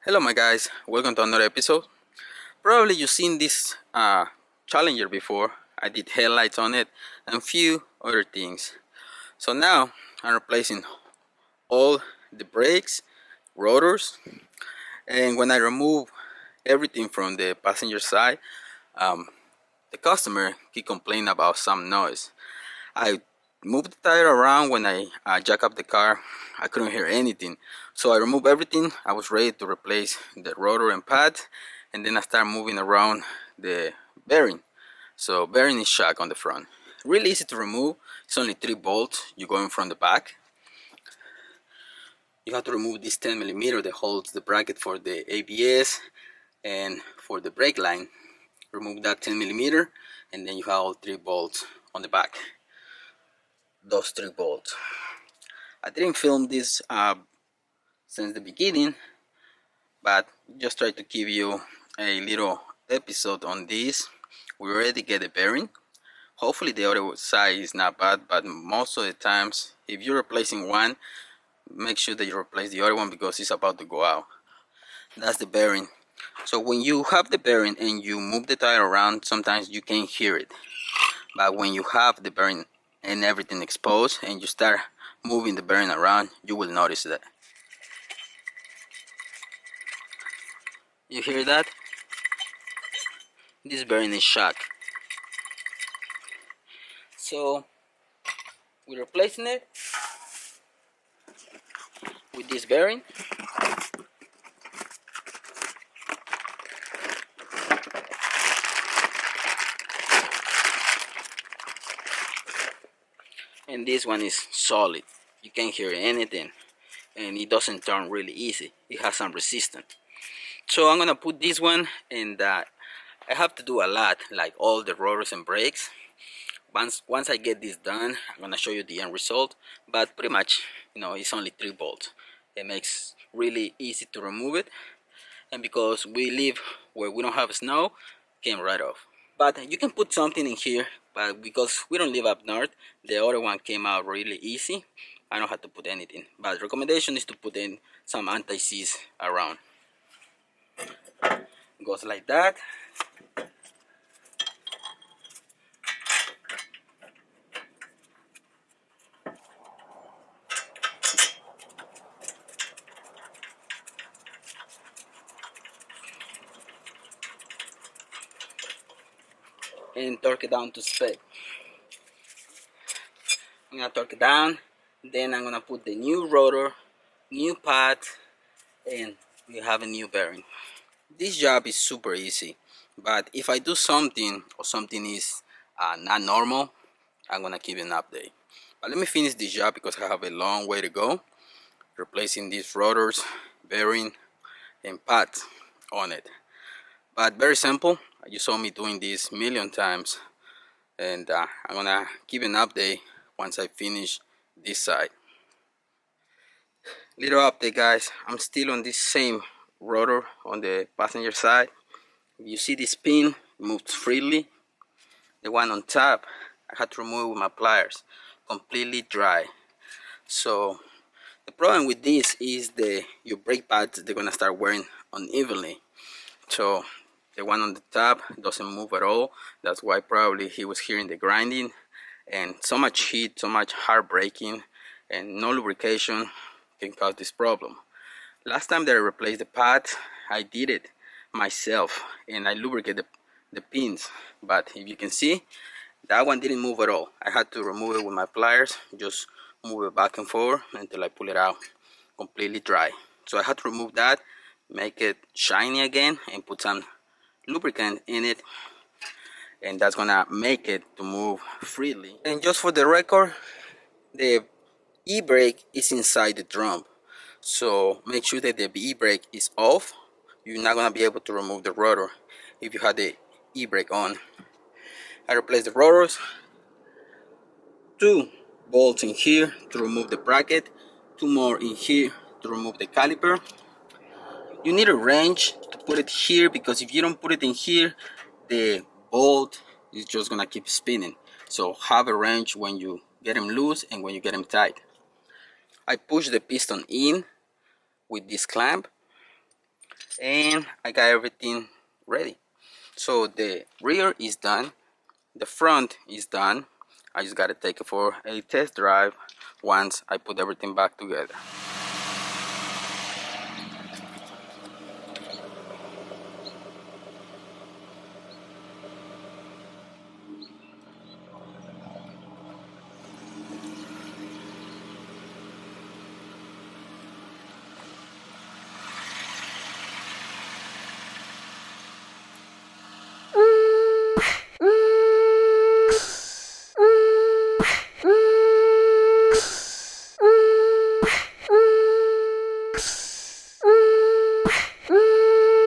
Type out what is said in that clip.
Hello my guys, welcome to another episode. Probably you've seen this Challenger before. I did headlights on it and few other things. So now I'm replacing all the brakes, rotors, and when I remove everything from the passenger side, the customer keep complaining about some noise. I moved the tire around when I jack up the car. I couldn't hear anything, so I removed everything. I was ready to replace the rotor and pad, and then I start moving around the bearing. So bearing is shock on the front, really easy to remove. It's only 3 bolts. You go in from the back. You have to remove this 10mm that holds the bracket for the ABS and for the brake line. Remove that 10mm, and then you have all 3 bolts on the back. Those 3 bolts. I didn't film this since the beginning, but just try to give you a little episode on this. We already get the bearing. Hopefully the other side is not bad, but most of the times if you're replacing one, make sure that you replace the other one because it's about to go out. That's the bearing. So when you have the bearing and you move the tire around, sometimes you can't hear it, but when you have the bearing and everything exposed and you start moving the bearing around, you will notice that. You hear that? This bearing is shock. So we're replacing it with this bearing. And this one is solid. You can't hear anything, and it doesn't turn really easy. It has some resistance. So I'm gonna put this one, and I have to do a lot, like all the rotors and brakes. Once I get this done, I'm gonna show you the end result. But pretty much, it's only 3 bolts. It makes really easy to remove it, and because we live where we don't have snow, came right off. But you can put something in here, but because we don't live up north, the other one came out really easy. I don't have to put anything, but recommendation is to put in some anti-seize around. It goes like that. And torque it down to spec. I'm gonna torque it down, then I'm gonna put the new rotor, new pad, and we have a new bearing. This job is super easy, but if I do something or something is not normal, I'm gonna give you an update. But let me finish this job because I have a long way to go, replacing these rotors, bearing, and pad on it. But very simple. You saw me doing this a million times, and I'm gonna give you an update once I finish this side. Little update guys, I'm still on this same rotor on the passenger side. You see this pin moves freely. The one on top I had to remove with my pliers, completely dry. So the problem with this is your brake pads, they're gonna start wearing unevenly. So the one on the top doesn't move at all. That's why probably he was hearing the grinding, and so much heat, so much hard braking, and no lubrication can cause this problem. Last time that I replaced the pad, I did it myself and I lubricated the pins, but if you can see, that one didn't move at all. I had to remove it with my pliers, just move it back and forth until I pull it out completely dry. So I had to remove that, make it shiny again, and put some lubricant in it, and that's gonna make it to move freely. And just for the record, the e-brake is inside the drum, so make sure that the e-brake is off. You're not gonna be able to remove the rotor if you have the e-brake on. I replaced the rotors, 2 bolts in here to remove the bracket, 2 more in here to remove the caliper. You need a wrench to put it here because if you don't put it in here, the bolt is just gonna keep spinning. So have a wrench when you get them loose and when you get them tight. I push the piston in with this clamp and I got everything ready. So the rear is done, the front is done. I just gotta take it for a test drive once I put everything back together.